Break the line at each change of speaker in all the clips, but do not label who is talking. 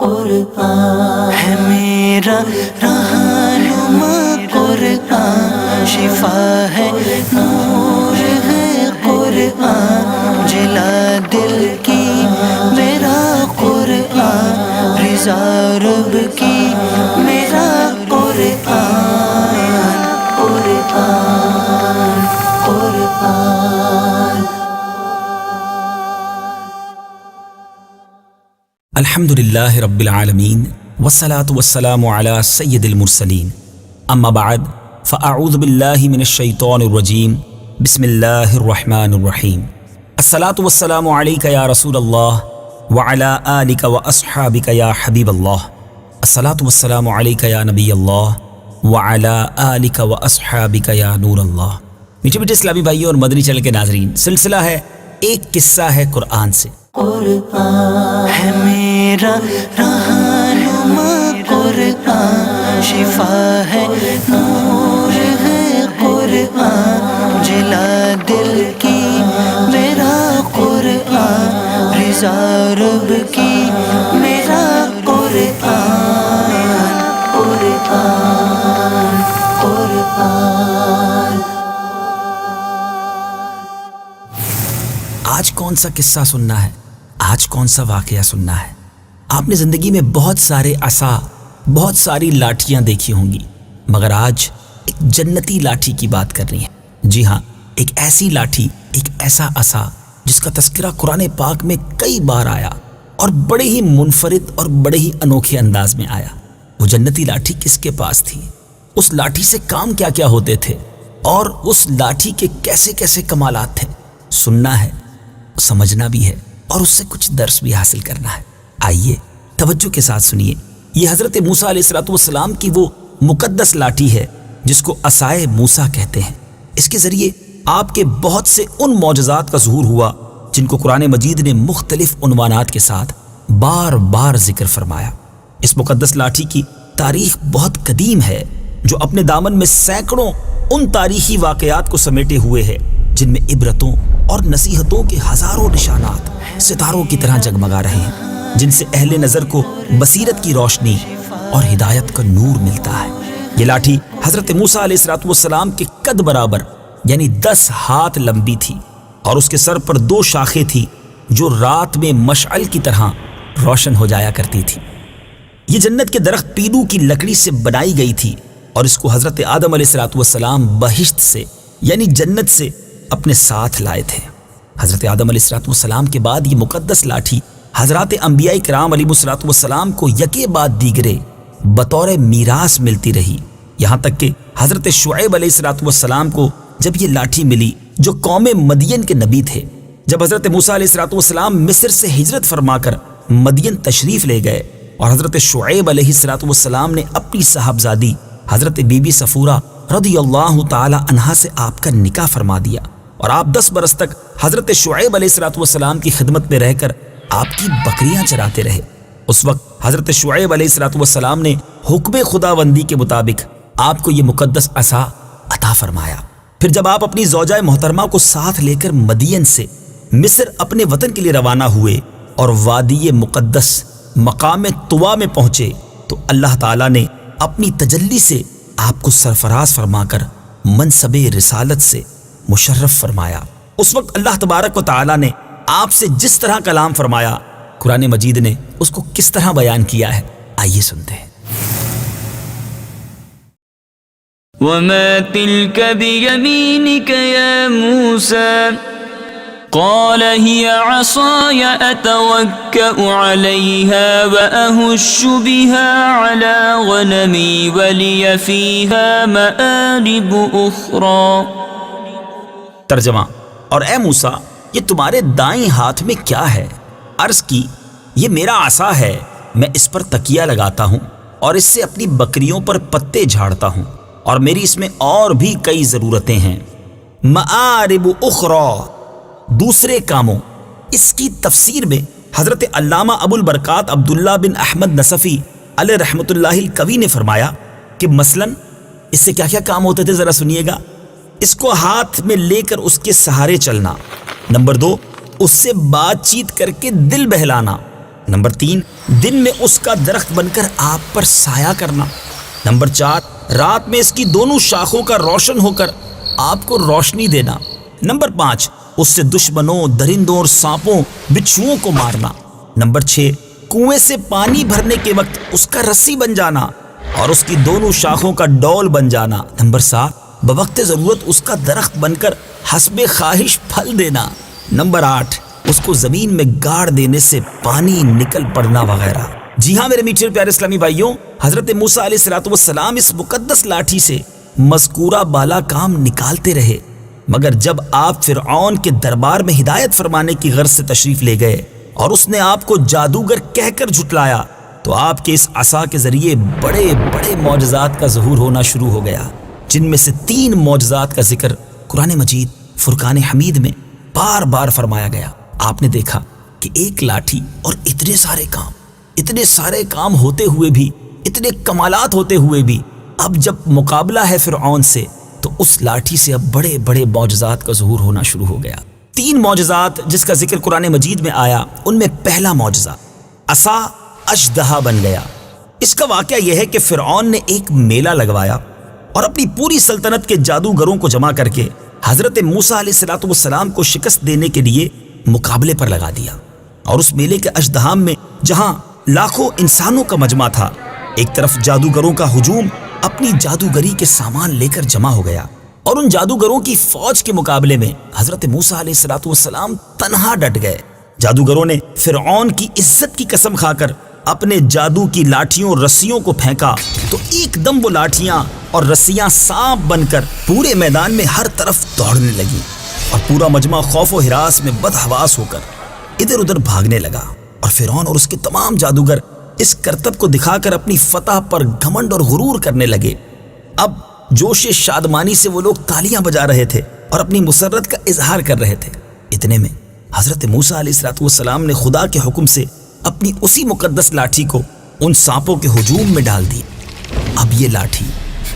قرآن ہے میرا رہنما قرآن، شفا ہے نور ہے قرآن، جلا دل کی میرا قرآن، رضا رب کی میرا قرآن، قرآن قرآن۔
الحمدللہ رب العالمین والصلاة والسلام علی سید المرسلین، اما بعد فاعوذ باللہ من الشیطان الرجیم، بسم اللہ الرحمن الرحیم۔ الصلاة والسلام علیک یا رسول اللہ وعلی آلک واصحابک یا حبیب اللہ، الصلاة والسلام علیک یا نبی اللہ وعلی آلک واصحابک یا نور اللہ۔ میٹھے میٹھے اسلامی بھائیوں اور مدنی چینل کے ناظرین، سلسلہ ہے ایک قصہ ہے قرآن سے۔
قرآن ہے میرا رہنما قرآن، شفا ہے نور ہے قرآن، جلا دل کی میرا قرآن، رضا رب کی میرا قرآن، قرآن قرآن۔
آج کون سا قصہ سننا ہے؟ آج کون سا واقعہ سننا ہے؟ آپ نے زندگی میں بہت سارے عصا، بہت ساری لاٹھیاں دیکھی ہوں گی، مگر آج ایک جنتی لاٹھی کی بات کرنی ہے۔ جی ہاں، ایک ایسی لاٹھی، ایک ایسا عصا جس کا تذکرہ قرآن پاک میں کئی بار آیا اور بڑے ہی منفرد اور بڑے ہی انوکھے انداز میں آیا۔ وہ جنتی لاٹھی کس کے پاس تھی؟ اس لاٹھی سے کام کیا کیا ہوتے تھے؟ اور اس لاٹھی کے کیسے کیسے کمالات تھے؟ سننا ہے، سمجھنا بھی ہے اور اس سے کچھ درس بھی حاصل کرنا ہے۔ آئیے توجہ کے ساتھ سنیے۔ یہ حضرت موسیٰ علیہ السلام کی وہ مقدس لاٹھی ہے جس کو عصائے موسیٰ کہتے ہیں۔ اس کے ذریعے آپ کے بہت سے ان معجزات کا ظہور ہوا جن کو قرآن مجید نے مختلف عنوانات کے ساتھ بار بار ذکر فرمایا۔ اس مقدس لاٹھی کی تاریخ بہت قدیم ہے، جو اپنے دامن میں سینکڑوں ان تاریخی واقعات کو سمیٹے ہوئے ہے جن میں عبرتوں اور نصیحتوں کے ہزاروں نشانات ستاروں کی طرح جگمگا رہے ہیں، جن سے اہل نظر کو بصیرت کی روشنی اور ہدایت کا نور ملتا ہے۔ یہ لاٹھی حضرت موسیٰ علیہ السلام کے قد برابر یعنی 10 ہاتھ لمبی تھی، اور اس کے سر پر 2 شاخیں تھی جو رات میں مشعل کی طرح روشن ہو جایا کرتی تھی۔ یہ جنت کے درخت پیڑو کی لکڑی سے بنائی گئی تھی، اور اس کو حضرت آدم علیہ السلام بہشت سے یعنی جنت سے اپنے ساتھ لائے تھے۔ حضرت آدم علیہ السلام کے بعد یہ مقدس لاٹھی حضرات انبیاء کرام علیہ السلام کو یکے بعد دیگرے بطور میراث ملتی رہی، یہاں تک کہ حضرت شعیب علیہ السلام کو جب یہ لاٹھی ملی جو قوم مدین کے نبی تھے، جب حضرت موسیٰ علیہ السلام مصر سے ہجرت فرما کر مدین تشریف لے گئے اور حضرت شعیب علیہ السلام نے اپنی صاحبزادی حضرت بی بی صفورہ رضی اللہ تعالی عنہا سے آپ کا نکاح فرما دیا، اور آپ 10 برس تک حضرت شعیب علیہ السلام کی خدمت میں رہ کر آپ کی بکریاں چراتے رہے۔ اس وقت حضرت شعیب علیہ السلام نے حکم خداوندی کے مطابق آپ کو یہ مقدس عصا عطا فرمایا۔ پھر جب آپ اپنی زوجہ محترمہ کو ساتھ لے کر مدین سے مصر اپنے وطن کے لیے روانہ ہوئے اور وادی مقدس مقام طوا میں پہنچے، تو اللہ تعالیٰ نے اپنی تجلی سے آپ کو سرفراز فرما کر منصب رسالت سے مشرف فرمایا۔ اس وقت اللہ تبارک و تعالیٰ نے آپ سے جس طرح کلام فرمایا، قرآن مجید نے اس کو کس طرح بیان کیا ہے، آئیے سنتے ہیں۔
وَمَا تِلْكَ بِيَمِينِكَ يَا مُوسَى قال هي عصاي أتوكأ عليها وأهش بها على غنمي ولي فيها مآرب أخرى۔
ترجمہ: اور اے موسیٰ، یہ تمہارے دائیں ہاتھ میں کیا ہے؟ عرض کی، یہ میرا عصا ہے، میں اس پر تکیہ لگاتا ہوں اور اس سے اپنی بکریوں پر پتے جھاڑتا ہوں، اور میری اس میں اور بھی کئی ضرورتیں ہیں۔ مآرب اخرى، دوسرے کاموں۔ اس کی تفسیر میں حضرت علامہ ابو البرکات عبداللہ بن احمد نصفی علیہ رحمۃ اللہ القوی نے فرمایا کہ مثلاً اس سے کیا کیا کام ہوتے تھے، ذرا سنیے گا۔ اس کو ہاتھ میں لے کر اس کے سہارے چلنا، نمبر 2 اس سے بات چیت کر کے دل بہلانا، نمبر 3 دن میں اس کا درخت بن کر آپ پر سایہ کرنا۔ نمبر 4 رات میں اس کی دونوں شاخوں کا روشن ہو کر آپ کو روشنی دینا۔ نمبر 5 اس سے دشمنوں، درندوں اور سانپوں، بچھوؤں کو مارنا۔ نمبر 6 کنویں سے پانی بھرنے کے وقت اس کا رسی بن جانا اور اس کی دونوں شاخوں کا ڈول بن جانا۔ نمبر 7 بوقت ضرورت اس کا درخت بن کر حسب خواہش پھل دینا۔ نمبر 8 اس کو زمین میں گاڑ دینے سے پانی نکل پڑنا وغیرہ۔ جی ہاں میرے میٹھے پیارے اسلامی بھائیوں، حضرت موسیٰ علیہ السلام اس مقدس لاٹھی سے مذکورہ بالا کام نکالتے رہے، مگر جب آپ فرعون کے دربار میں ہدایت فرمانے کی غرض سے تشریف لے گئے اور اس نے آپ کو جادوگر کہہ کر جھٹلایا تو آپ کے اس عصا کے ذریعے بڑے بڑے معجزات کا ظہور ہونا شروع ہو گیا، جن میں سے 3 معجزات کا ذکر قرآن مجید فرقان حمید میں بار بار فرمایا گیا۔ آپ نے دیکھا کہ ایک لاٹھی اور اتنے سارے کام ہوتے ہوئے بھی، اتنے کمالات ہوتے ہوئے بھی، اب جب مقابلہ ہے فرعون سے تو اس لاٹھی سے اب بڑے بڑے معجزات کا ظہور ہونا شروع ہو گیا۔ 3 معجزات جس کا ذکر قرآن مجید میں آیا، ان میں پہلا معجزہ عصا اژدہا بن گیا۔ اس کا واقعہ یہ ہے کہ فرعون نے ایک میلہ لگوایا اور اپنی پوری سلطنت کے جادوگروں کو جمع کر کے حضرت موسیٰ علیہ السلام کو شکست دینے کے لیے مقابلے پر لگا دیا۔ اور اس میلے کے اژدہام میں جہاں لاکھوں انسانوں کا مجمع تھا، ایک طرف جادوگروں کا ہجوم اپنی جادوگری کے سامان لے کر جمع ہو گیا، اور ان جادوگروں کی فوج کے مقابلے میں حضرت موسیٰ علیہ السلام تنہا ڈٹ گئے۔ جادوگروں نے فرعون کی عزت کی قسم کھا کر اپنے جادو کی لاٹھیوں اور رسیوں کو پھینکا تو ایک دم وہ لاٹھیاں اور رسیاں سانپ بن کر پورے میدان میں ہر طرف دوڑنے لگی، اور پورا مجمع خوف و ہراس میں بدحواس ہو کر ادھر ادھر بھاگنے لگا، اور فرعون اور اس کے تمام جادوگر اس کرتب کو دکھا کر اپنی فتح پر گھمنڈ اور غرور کرنے لگے۔ اب جوش شادمانی سے وہ لوگ تالیاں بجا رہے تھے اور اپنی مسرت کا اظہار کر رہے تھے۔ اتنے میں حضرت موسیٰ علیہ السلام نے خدا کے حکم سے اپنی اسی مقدس لاٹھی کو ان سانپوں کے ہجوم میں ڈال دی۔ اب یہ لاٹھی،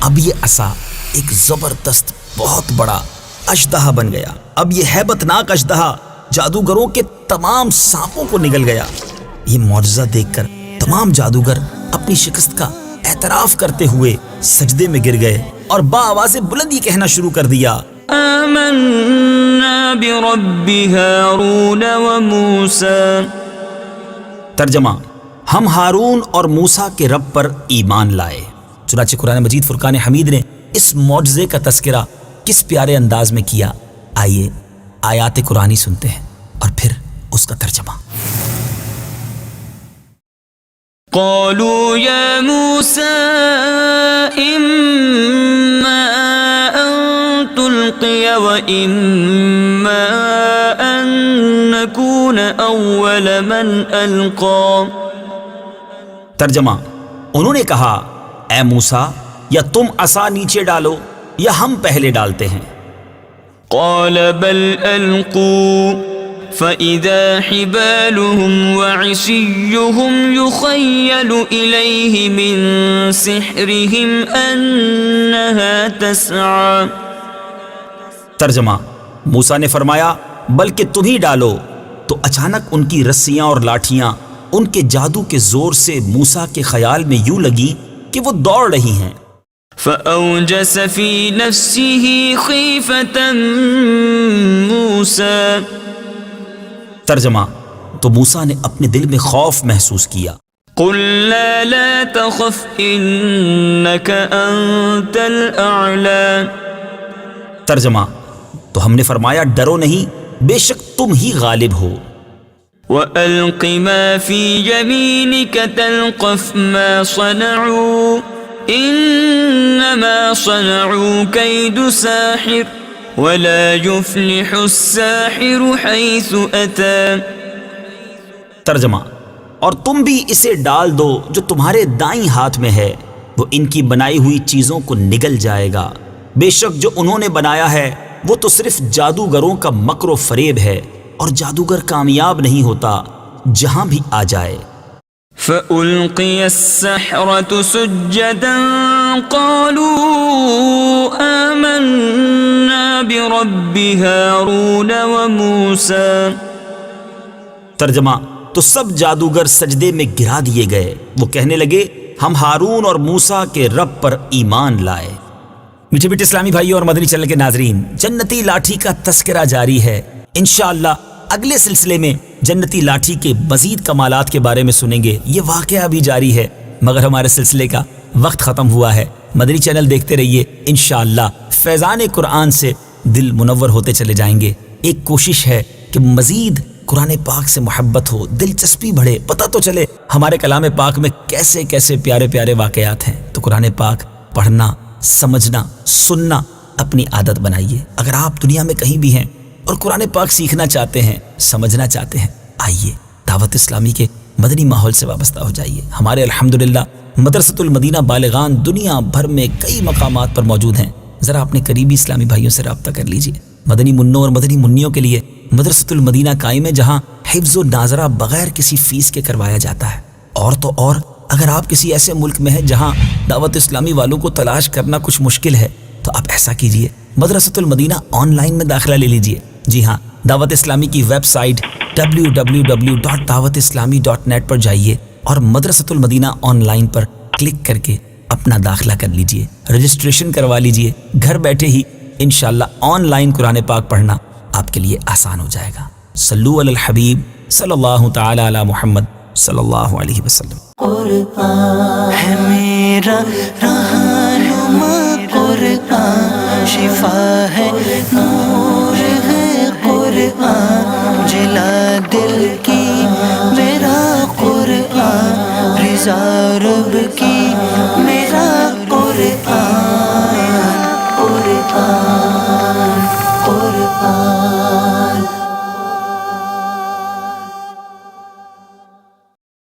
اب یہ عصا ایک زبردست بہت بڑا اژدہا بن گیا۔ اب یہ ہیبت ناک اژدہا جادوگروں کے تمام سانپوں کو نگل گیا۔ یہ معجزہ دیکھ کر تمام جادوگر اپنی شکست کا اعتراف کرتے ہوئے سجدے میں گر گئے اور بآواز بلند یہ کہنا شروع کر دیا،
آمنا برب ہارون و موسیٰ۔
ترجمہ: ہم ہارون اور موسیٰ کے رب پر ایمان لائے۔ چنانچہ قرآن مجید فرقان حمید نے اس معجزے کا تذکرہ کس پیارے انداز میں کیا، آئیے آیات قرآنی سنتے ہیں اور پھر اس کا ترجمہ۔
قالوا يا موسى إما أن تلقي وإما أن نكون أول من ألقى۔
ترجمہ: انہوں نے کہا، اے موسیٰ، یا تم عصا نیچے ڈالو یا ہم پہلے ڈالتے ہیں۔
قال بل ألقوا فإذا حبالهم وعصيهم يخيل إليه من سحرهم أنها تسعى۔
ترجمہ: موسیٰ نے فرمایا، بلکہ تم ہی ڈالو، تو اچانک ان کی رسیاں اور لاٹھیاں ان کے جادو کے زور سے موسیٰ کے خیال میں یوں لگی کہ وہ دوڑ رہی ہیں۔
فأوجس في نفسه خيفة موسى۔
ترجمہ: تو موسیٰ نے اپنے دل میں خوف محسوس کیا۔
قلنا لا تخف انك انت الاعلى۔
ترجمہ: تو ہم نے فرمایا، ڈرو نہیں، بے شک تم ہی غالب ہو۔
وألق ما في يمينك تلقف ما صنعوا انما صنعوا كيد ساحر ولا يفلح الساحر حيث أتى۔
ترجمہ: اور تم بھی اسے ڈال دو جو تمہارے دائیں ہاتھ میں ہے، وہ ان کی بنائی ہوئی چیزوں کو نگل جائے گا، بے شک جو انہوں نے بنایا ہے وہ تو صرف جادوگروں کا مکر و فریب ہے، اور جادوگر کامیاب نہیں ہوتا جہاں بھی آ جائے۔
فألقي السحرة سجدا قالوا آمنا برب هارون وموسى۔
ترجمہ: تو سب جادوگر سجدے میں گرا دیے گئے. وہ کہنے لگے ہم ہارون اور موسیٰ کے رب پر ایمان لائے. میٹھے میٹھے اسلامی بھائیوں اور مدنی چینل کے ناظرین، جنتی لاٹھی کا تذکرہ جاری ہے. انشاءاللہ اگلے سلسلے میں جنتی لاٹھی کے مزید کمالات کے بارے میں سنیں گے. یہ واقعہ بھی جاری ہے مگر ہمارے سلسلے کا وقت ختم ہوا ہے. مدنی چینل دیکھتے رہیے، انشاءاللہ فیضان قرآن سے دل منور ہوتے چلے جائیں گے. ایک کوشش ہے کہ مزید قرآن پاک سے محبت ہو، دلچسپی بڑھے، پتہ تو چلے ہمارے کلام پاک میں کیسے کیسے پیارے پیارے واقعات ہیں. تو قرآن پاک پڑھنا، سمجھنا، سننا اپنی عادت بنائیے. اگر آپ دنیا میں کہیں بھی ہیں اور قرآن پاک سیکھنا چاہتے ہیں، سمجھنا چاہتے ہیں، آئیے دعوت اسلامی کے مدنی ماحول سے وابستہ ہو جائیے. ہمارے الحمدللہ مدرسۃ المدینہ بالغان دنیا بھر میں کئی مقامات پر موجود ہیں. ذرا اپنے قریبی اسلامی بھائیوں سے رابطہ کر لیجئے. مدنی منوں اور مدنی منیوں کے لیے مدرسۃ المدینہ قائم ہے، جہاں حفظ و ناظرہ بغیر کسی فیس کے کروایا جاتا ہے. اور تو اور اگر آپ کسی ایسے ملک میں ہیں جہاں دعوت اسلامی والوں کو تلاش کرنا کچھ مشکل ہے، تو آپ ایسا کیجئے، مدرسۃ المدینہ آن لائن میں داخلہ لے لیجئے. جی ہاں، دعوت اسلامی کی ویب سائٹ www.dawatislami.net پر جائیے اور مدرسۃ المدینہ آن لائن پر کلک کر کے اپنا داخلہ کر لیجئے، رجسٹریشن کروا لیجئے. گھر بیٹھے ہی انشاءاللہ آن لائن قرآن پاک پڑھنا آپ کے لیے آسان ہو جائے گا. صلو علی الحبیب صلی اللہ تعالی علی محمد صلی اللہ علیہ وسلم.
قرآن ہے میرا رہنما، قرآن شفا ہے، نور ہے قرآن، جلا دل کی میرا قرآن، رضا رب کی